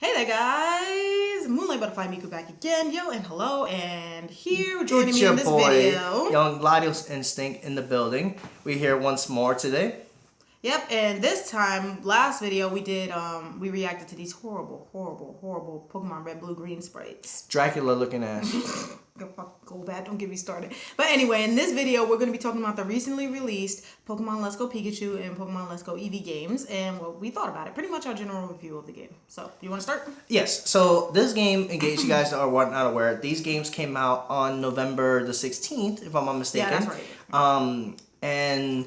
Hey there, guys! Moonlight Butterfly Miku back again, yo, and hello, and here joining me in this video. Young LatiosInstinct in the building. We're here once more today. Yep, and this time, last video we did, we reacted to these horrible Pokemon Red, Blue, Green sprites. Dracula looking ass. Go bad, don't get me started. But anyway, in this video, we're going to be talking about the recently released Pokemon Let's Go Pikachu and Pokemon Let's Go Eevee games and what we thought about it. Pretty much our general review of the game. So, you want to start? Yes, so this game, in case you guys are not aware, these games came out on November the 16th, if I'm not mistaken. Yeah, that's right. And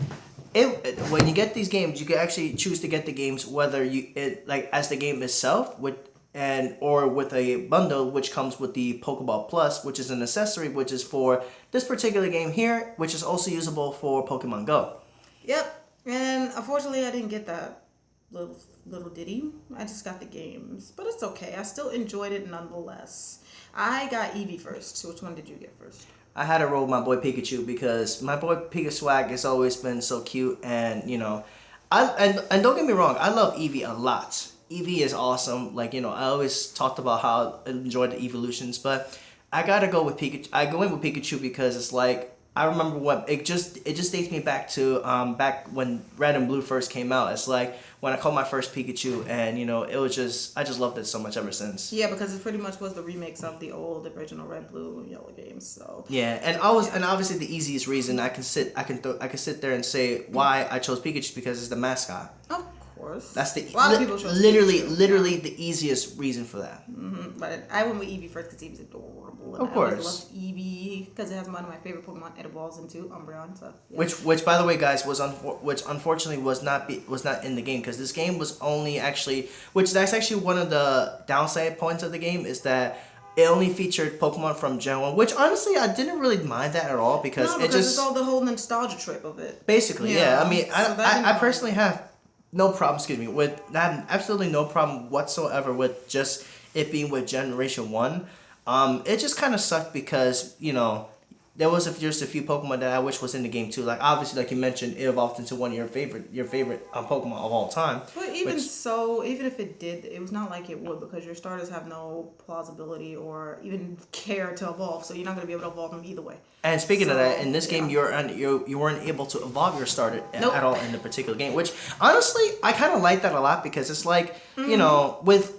when you get these games, you can actually choose to get the games whether as the game itself or with a bundle which comes with the Pokeball Plus, which is an accessory which is for this particular game here, which is also usable for Pokemon Go. Yep, and unfortunately I didn't get that little ditty. I just got the games, but it's okay. I still enjoyed it nonetheless. I got Eevee first. So which one did you get first? I had to roll my boy Pikachu because my boy Pikachu swag has always been so cute, and and don't get me wrong, I love Eevee a lot. Eevee is awesome. I always talked about how I enjoyed the evolutions, but I gotta go with Pikachu. I go in with Pikachu because it's like I remember what it just takes me back to back when Red and Blue first came out. It's like when I caught my first Pikachu, and it was just I just loved it so much ever since. Yeah, because it pretty much was the remakes of the old original Red, Blue, and Yellow games. So yeah, and obviously the easiest reason I can sit there and say why I chose Pikachu because it's the mascot. Of course, that's the a lot of people chose literally Pikachu. the easiest reason for that. Mm-hmm. But I went with Eevee first because Eevee's adorable. And of course, I loved Eevee because it has one of my favorite Pokemon. It evolves into Umbreon. So yeah. Which by the way, guys, which unfortunately was not in the game because this game was only actually that's actually one of the downside points of the game is that it only featured Pokemon from Gen 1, which honestly I didn't really mind that at all because it's all the whole nostalgia trip of it. Basically, yeah. I mean, I personally have no problem, I have absolutely no problem whatsoever with just it being with Generation 1. It just kind of sucked because, there was just a few Pokemon that I wish was in the game too. Like obviously, like you mentioned, it evolved into one of your favorite Pokemon of all time. But even if it did, it was not like it would because your starters have no plausibility or even care to evolve. So you're not going to be able to evolve them either way. And speaking of that, in this game, you weren't able to evolve your starter at all in the particular game. Which honestly, I kind of like that a lot because it's like with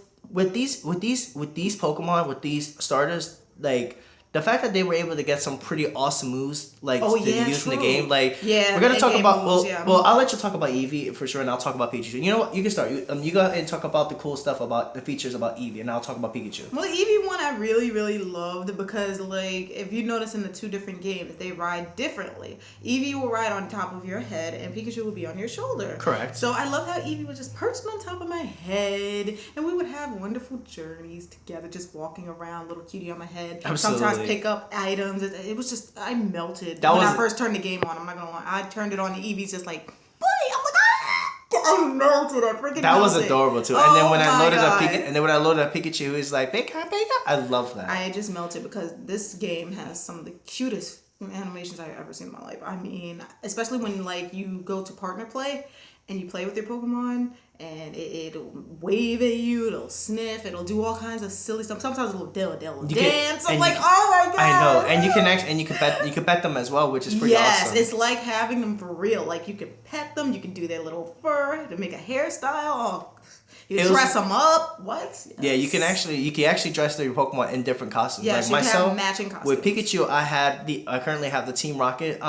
these Pokemon, with these starters, like the fact that they were able to get some pretty awesome moves use in the game, we're gonna talk about moves, well I'll let you talk about Eevee for sure, and I'll talk about Pikachu. You know what? You can start. You go ahead and talk about the cool stuff about the features about Eevee, and I'll talk about Pikachu. Well, Eevee one I really loved because if you notice in the two different games, they ride differently. Eevee will ride on top of your head, and Pikachu will be on your shoulder. Correct. So I love how Eevee was just perched on top of my head, and we would have wonderful journeys together, just walking around, little cutie on my head. Absolutely. Sometimes pick up items. It was just I melted when I first turned the game on. I'm not gonna lie, I turned it on, and Eevee's just like, boy, I'm like, I melted. I freaking that melted. Was adorable too. And then when I loaded up Pikachu, he's like, Pika. I love that. I just melted because this game has some of the cutest animations I've ever seen in my life. I mean, especially when you go to partner play and you play with your Pokemon, and it'll wave at you, it'll sniff, it'll do all kinds of silly stuff. Sometimes it'll dance. I'm like, oh my god! I know, and you can pet them as well, which is pretty awesome. Yes, it's like having them for real. Like you can pet them, you can do their little fur to make a hairstyle. Oh, you dress them up. What? Yes. Yeah, you can actually dress your Pokemon in different costumes. Yes, like you myself, can have matching costumes. With Pikachu, I currently have the Team Rocket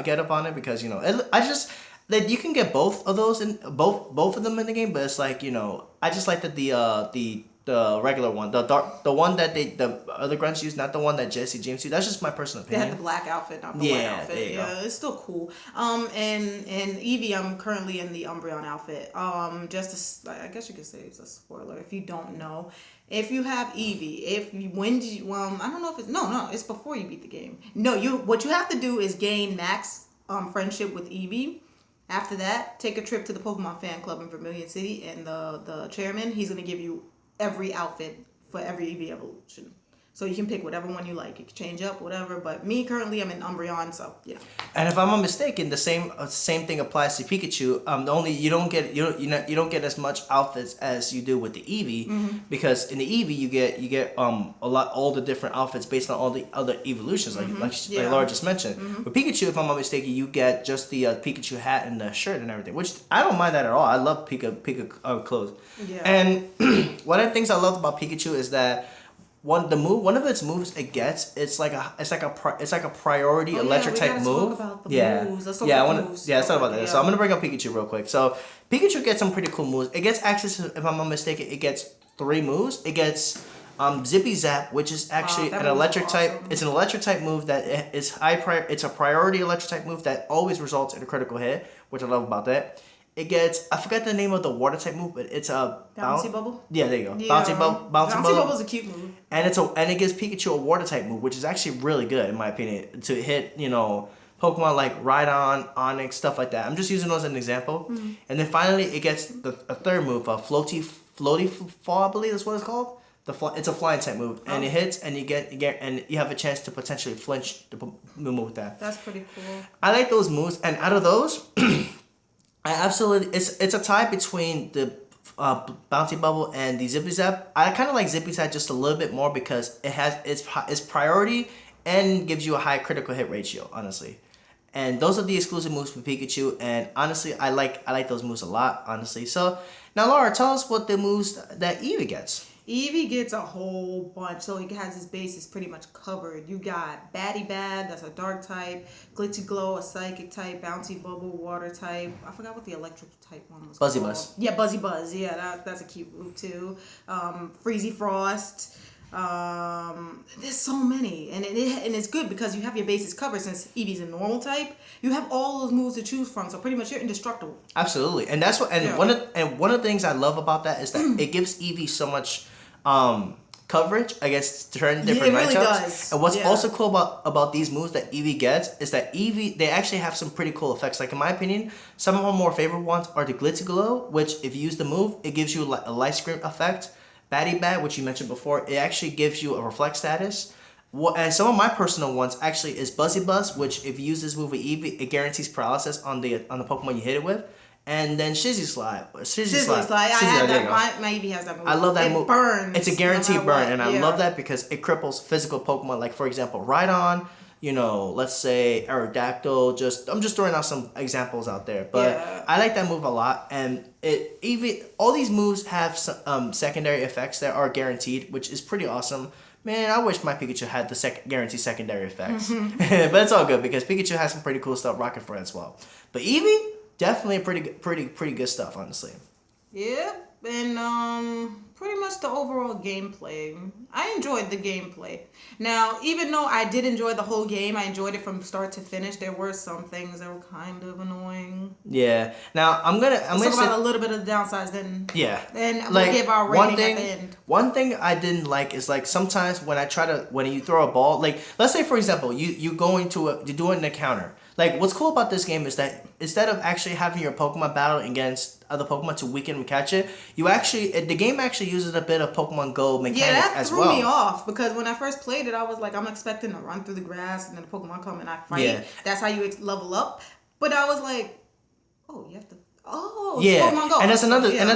get up on it because you can get both of those in both of them in the game, but it's like I just like that the regular one, the one that the other grunts use, not the one that Jesse James used. That's just my personal opinion. They had the black outfit, not the white outfit. Yeah, it's still cool. And Eevee, I'm currently in the Umbreon outfit. I guess you could say it's a spoiler if you don't know. If you have Eevee, I don't know if it's before you beat the game. No, what you have to do is gain max friendship with Eevee. After that, take a trip to the Pokemon fan club in Vermilion City, and the chairman, he's going to give you every outfit for every Eevee evolution. So you can pick whatever one you like. You can change up, whatever. But me currently, I'm in Umbreon, so yeah. And if I'm not mistaken, the same thing applies to Pikachu. The only you don't get as much outfits as you do with the Eevee, because in the Eevee you get all the different outfits based on all the other evolutions, like Laura just mentioned. With Pikachu, if I'm not mistaken, you get just the Pikachu hat and the shirt and everything, which I don't mind that at all. I love Pika clothes. Yeah. And one of the things I loved about Pikachu is that one of its moves it gets, it's like a priority electric type move. Let's talk about that. So I'm gonna bring up Pikachu real quick. So Pikachu gets some pretty cool moves. It gets access to, if I'm not mistaken, it gets 3 moves. It gets Zippy Zap, which is actually an electric type. It's an electric type move that is it's a priority electric type move that always results in a critical hit, which I love about that. It gets, I forgot the name of the water type move, but it's a Bouncy Bubble. Yeah, there you go. Yeah. Bouncy Bubble is a cute move. And it gives Pikachu a water type move, which is actually really good in my opinion to hit Pokemon like Rhydon, Onix, stuff like that. I'm just using those as an example. And then finally it gets a third move, a floaty fall, I believe is what it's called. It's a flying type move, and it hits, and you and you have a chance to potentially flinch the move with that. That's pretty cool. I like those moves, and out of those. I absolutely, it's a tie between the Bouncy Bubble and the Zippy Zap. I kind of like Zippy Zap just a little bit more because it has its priority and gives you a high critical hit ratio, honestly. And those are the exclusive moves for Pikachu, and honestly, I like those moves a lot, honestly. So now, Laura, tell us what the moves that Eevee gets. Eevee gets a whole bunch, so he has his bases pretty much covered. You got Batty Bad, that's a dark type, Glitchy Glow, a psychic type, Bouncy Bubble, water type. I forgot what the electric type one was Buzzy called. Buzz. Yeah, Buzzy Buzz. Yeah, that's a cute move too. Freezy Frost. There's so many, and it's good because you have your bases covered. Since Eevee's a normal type, you have all those moves to choose from, so pretty much you're indestructible. Absolutely, and that's what. And one of the things I love about that is that it gives Eevee so much coverage against certain different matchups. Really does. And what's also cool about these moves that Eevee gets is that they actually have some pretty cool effects. Like in my opinion, some of our more favorite ones are the Glitzy Glow, which if you use the move, it gives you a light screen effect. Batty Bat, which you mentioned before, it actually gives you a reflect status. And some of my personal ones actually is Buzzy Buzz, which if you use this move with Eevee, it guarantees paralysis on the Pokemon you hit it with. And then Shizzy Slide. Shizzy Slide. I have that. My Eevee has that move. I love that move. Burns. It's a guaranteed burn, and I love that because it cripples physical Pokemon. Like for example, Rhydon. Let's say Aerodactyl. I'm just throwing out some examples out there, but I like that move a lot. And all these moves have some secondary effects that are guaranteed, which is pretty awesome. Man, I wish my Pikachu had the guaranteed secondary effects, but it's all good because Pikachu has some pretty cool stuff rocking for it as well. But Eevee. Definitely pretty good stuff, honestly. Yeah, and pretty much the overall gameplay. I enjoyed the gameplay. Now, even though I did enjoy the whole game, I enjoyed it from start to finish. There were some things that were kind of annoying. Yeah. Now I'm gonna talk about a little bit of the downsides. Then Then we'll give our rating at the end. One thing I didn't like is like sometimes when you throw a ball, like let's say for example you're doing an encounter. Like, what's cool about this game is that instead of actually having your Pokemon battle against other Pokemon to weaken and catch it, the game actually uses a bit of Pokemon Go mechanics as well. Yeah, that threw me off because when I first played it, I was like, I'm expecting to run through the grass and then the Pokemon come and I fight. Yeah. That's how you level up. But I was like, oh, you have to... Oh, yeah, Pokemon Go. and that's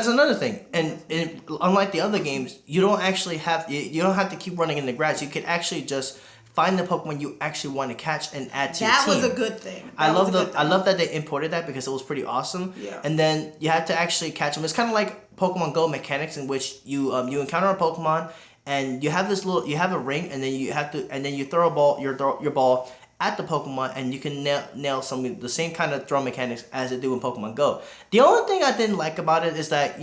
another thing. And unlike the other games, you don't have to keep running in the grass. You can actually just find the Pokemon you actually want to catch and add to your team. That was a good thing. I love that they imported that because it was pretty awesome. Yeah. And then you had to actually catch them. It's kind of like Pokemon Go mechanics in which you encounter a Pokemon and you have a ring and then you throw a ball your ball at the Pokemon and you can nail some of the same kind of throw mechanics as they do in Pokemon Go. The only thing I didn't like about it is that,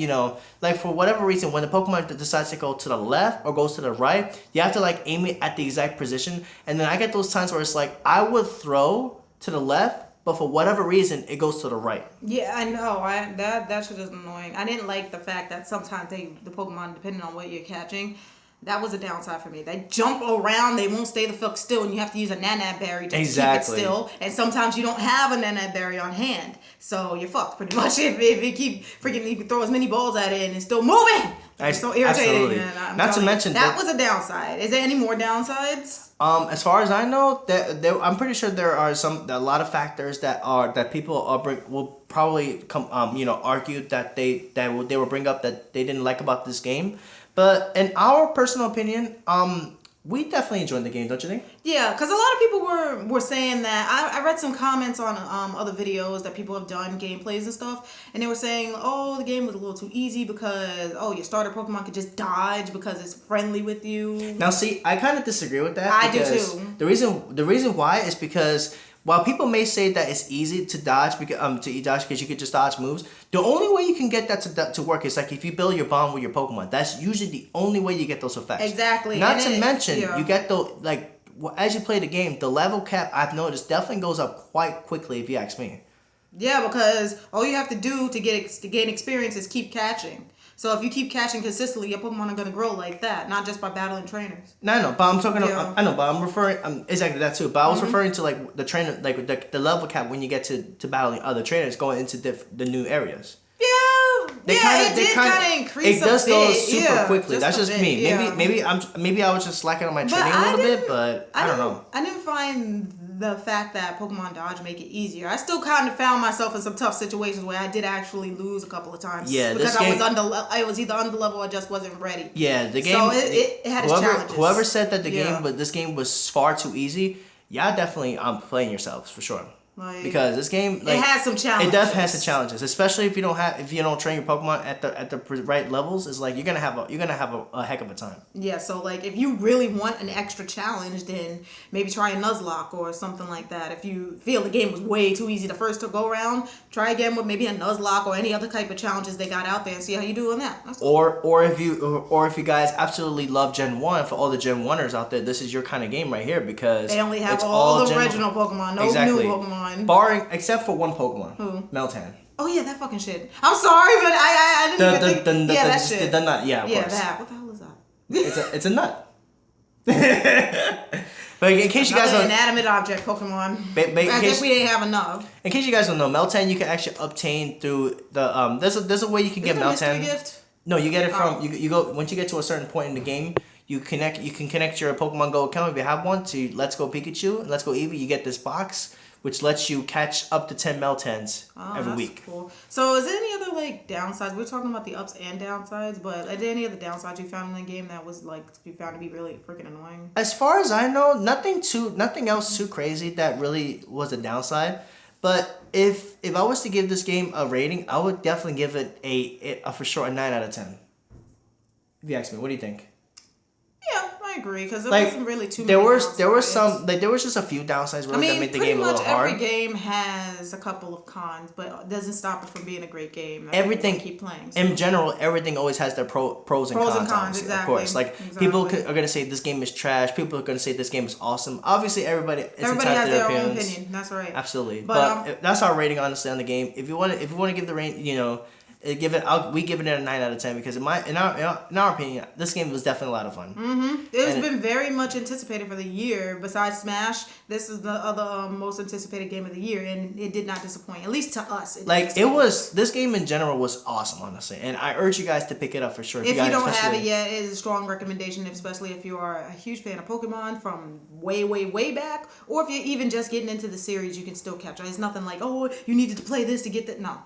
like for whatever reason, when the Pokemon decides to go to the left or goes to the right, you have to like aim it at the exact position. And then I get those times where it's like, I would throw to the left, but for whatever reason, it goes to the right. Yeah, I know. That shit is annoying. I didn't like the fact that sometimes the Pokemon, depending on what you're catching, that was a downside for me. They jump around, they won't stay the fuck still, and you have to use a Nanab berry to keep it still. And sometimes you don't have a Nanab berry on hand, so you're fucked pretty much. If you keep freaking, you can throw as many balls at it and it's still moving. It's so irritating. Absolutely. And Not to mention that was a downside. Is there any more downsides? As far as I know, I'm pretty sure there are a lot of factors that people will probably argue that they will bring up that they didn't like about this game. But in our personal opinion, we definitely enjoyed the game, don't you think? Yeah, because a lot of people were saying that. I read some comments on other videos that people have done gameplays and stuff, and they were saying, oh, the game was a little too easy because your starter Pokemon could just dodge because it's friendly with you. Now, see, I kind of disagree with that. I do too. The reason why is because while people may say that it's easy to dodge because you could just dodge moves, the only way you can get that to work is like if you build your bond with your Pokemon. That's usually the only way you get those effects. Exactly. Not to mention you get as you play the game, the level cap I've noticed definitely goes up quite quickly if you ask me. Yeah, because all you have to do to gain experience is keep catching. So if you keep catching consistently, your Pokemon are gonna grow like that, not just by battling trainers. No, I know, but I'm talking. I know, but I'm referring exactly that too. But I was referring to like the trainer, like the level cap when you get to battling other trainers going into the new areas. Yeah, it did kind of increase. It does a go bit. super quickly. That's just me. Yeah. Maybe I was just slacking on my training a little bit, but I don't know. I didn't find the fact that Pokemon Dodge make it easier. I still kind of found myself in some tough situations where I did actually lose a couple of times. Yeah, because I was either under level or just wasn't ready. Yeah, the game. So it had its challenges. Whoever said that this game was far too easy, yeah, definitely playing yourselves for sure. Because this game, it has some challenges. It does have some challenges, especially if you don't train your Pokemon at the right levels. It's like you're gonna have a heck of a time. Yeah, so like if you really want an extra challenge, then maybe try a Nuzlocke or something like that. If you feel the game was way too easy the first to go around, try again with maybe a Nuzlocke or any other type of challenges they got out there and see how you do on that. Or if you guys absolutely love Gen 1, for all the Gen 1ers out there, this is your kind of game right here because they only have all the original Pokemon, no new Pokemon. Barring except for one Pokemon. Who? Meltan. Oh yeah, that fucking shit. I'm sorry, but I didn't even think. That shit. The nut, yeah, of course. That. What the hell is that? It's a nut. But in case you guys don't, inanimate object Pokemon. I guess we didn't have enough. In case you guys don't know, Meltan you can actually obtain through the there's a way you can get Meltan. Gift? No, you get it from you go once you get to a certain point in the game. You can connect your Pokemon Go account if you have one to Let's Go Pikachu and Let's Go Eevee. You get this box which lets you catch up to 10 Meltans every week. Cool. So is there any other like downsides? We're talking about the ups and downsides, but are there any other downsides you found in the game that was like you found to be really freaking annoying? As far as I know, nothing else too crazy that really was a downside. But if I was to give this game a rating, I would definitely give it a for sure a 9 out of 10. If you ask me, what do you think? Yeah, I agree because there wasn't really too many. There was just a few downsides really that made the game a little hard. Every game has a couple of cons, but it doesn't stop it from being a great game. Everything keep playing. So. In general, everything always has their pros and cons. Exactly. Of course, people are gonna say this game is trash. People are gonna say this game is awesome. Obviously, everybody has their own opinion. That's right. Absolutely, but that's our rating honestly on the game. If you want to give the rating, we give it a 9 out of 10 because in our opinion, this game was definitely a lot of fun. It's been very much anticipated for the year. Besides Smash, this is the other most anticipated game of the year, and it did not disappoint. At least to us, this game in general was awesome, honestly, and I urge you guys to pick it up for sure. If you don't have it yet, it is a strong recommendation, especially if you are a huge fan of Pokemon from way, way, way back, or if you're even just getting into the series, you can still catch it. It's nothing like, oh, you needed to play this to get that. No,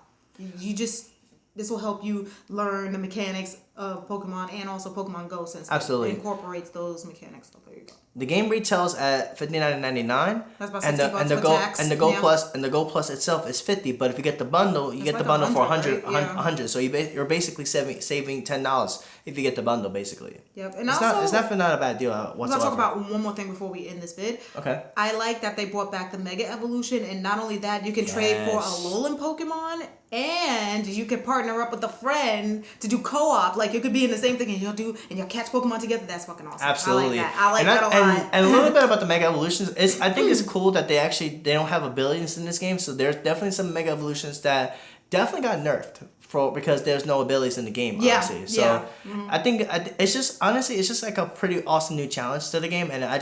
this will help you learn the mechanics of Pokemon and also Pokemon Go since it incorporates those mechanics. So there you go. The game retails at $59.99, and the Go Plus itself is $50. But if you get the bundle, you get the bundle for $100. So you're basically saving $10 if you get the bundle, basically. Yep, and it's definitely not a bad deal whatsoever. I'm gonna talk about one more thing before we end this vid. Okay. I like that they brought back the Mega Evolution, and not only that, you can trade for a Alolan Pokemon, and you can partner up with a friend to do co-op. Like you could be in the same thing, and you'll catch Pokemon together. That's fucking awesome. Absolutely. I like that a lot. And a little bit about the Mega Evolutions is I think it's cool that they don't have abilities in this game. So there's definitely some Mega Evolutions that definitely got nerfed because there's no abilities in the game. Obviously. So I think it's just like a pretty awesome new challenge to the game, and I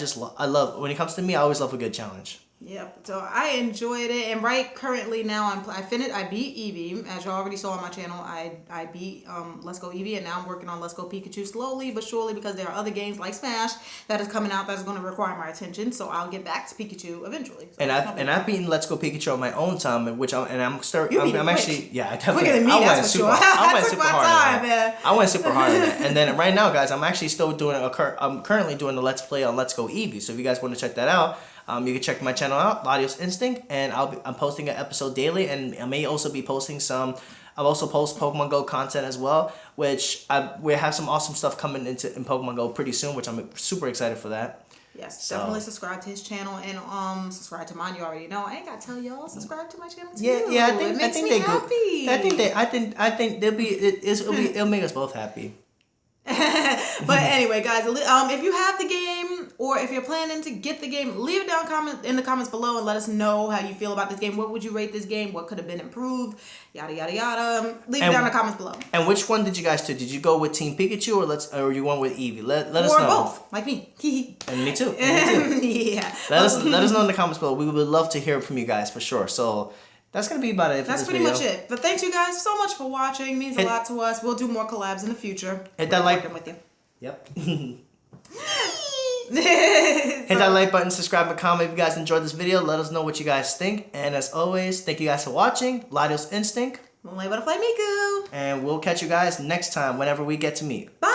love when it comes to me. I always love a good challenge. Yep. So I enjoyed it, and currently now I beat Eevee, as you already saw on my channel. I beat Let's Go Eevee, and now I'm working on Let's Go Pikachu slowly but surely, because there are other games like Smash that is coming out that's going to require my attention. So I'll get back to Pikachu eventually. So I've beaten Let's Go Pikachu on my own time, in which I'm actually, yeah, I definitely quicker than me. That's for sure. I went took super my hard time, on that. man. I went super hard on that. And then right now, guys, I'm actually still doing I'm currently doing the Let's Play on Let's Go Eevee. So if you guys want to check that out, you can check my channel out, LatiosInstinct, and I'm posting an episode daily, and I may also be posting some. I'll also post Pokemon Go content as well, which we have some awesome stuff coming in Pokemon Go pretty soon, which I'm super excited for that. Yes, So, definitely subscribe to his channel, and subscribe to mine. You already know. I ain't gotta tell y'all. Subscribe to my channel too. yeah, It makes me happy. It'll make us both happy. But anyway, guys, if you have the game, or if you're planning to get the game, leave it down in the comments below and let us know how you feel about this game. What would you rate this game? What could have been improved? Yada yada yada. Leave it down in the comments below. And which one did you guys do? Did you go with Team Pikachu or you went with Eevee? Let us know. Or both, like me. And me too. Yeah. Let us know in the comments below. We would love to hear from you guys for sure. So that's gonna be about it for That's this pretty video. much it. But thank you guys so much for watching. It means a lot to us. We'll do more collabs in the future. Hit that like. Working with you. Yep. Hit that like button, subscribe, and comment if you guys enjoyed this video. Let us know what you guys think. And as always, thank you guys for watching. LatiosInstinct. Moonlight Butterfly Miku. And we'll catch you guys next time whenever we get to meet. Bye.